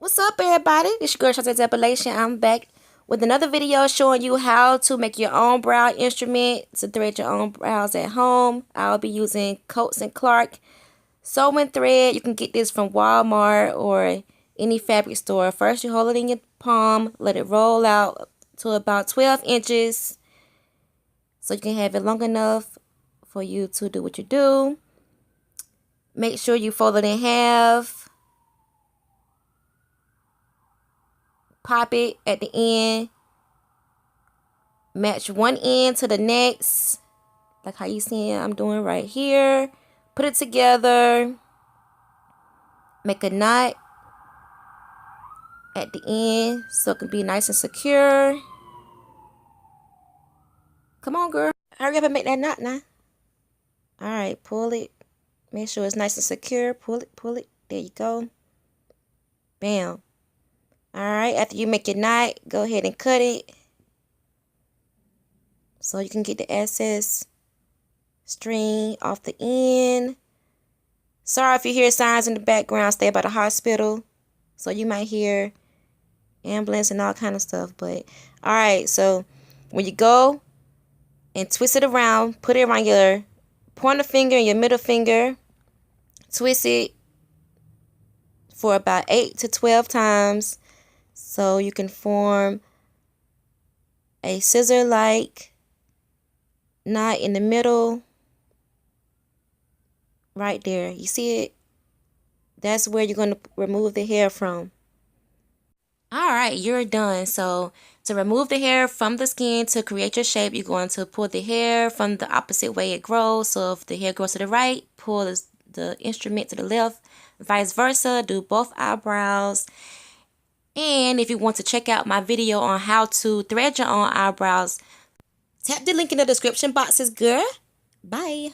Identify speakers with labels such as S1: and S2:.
S1: What's up, everybody? It's your girl Shantes Epilation. I'm back with another video showing you how to make your own brow instrument to thread your own brows at home. I'll be using Coats & Clark sewing thread. You can get this from Walmart or any fabric store. First, you hold it in your palm, let it roll out to about 12 inches so you can have it long enough for you to do what you do. Make sure you fold it in half. Pop it at the end. Match one end to the next, like how you see I'm doing right here. Put it together. Make a knot at the end so it can be nice and secure. Come on, girl. Hurry up and make that knot now. Alright, pull it. Make sure it's nice and secure. Pull it, pull it. There you go. Bam. Alright, after you make your knot, go ahead and cut it so you can get the excess string off the end. Sorry if you hear signs in the background. Stay by the hospital, so you might hear ambulance and all kind of stuff. But alright, so when you go and twist it around, put it around your pointer finger and your middle finger. Twist it for about 8 to 12 times. So you can form a scissor-like knot in the middle. Right there. You see it? That's where you're going to remove the hair from. Alright, you're done. So to remove the hair from the skin to create your shape, you're going to pull the hair from the opposite way it grows. So if the hair grows to the right, pull the instrument to the left. Vice versa. Do both eyebrows. And if you want to check out my video on how to thread your own eyebrows, tap the link in the description boxes, girl. Bye.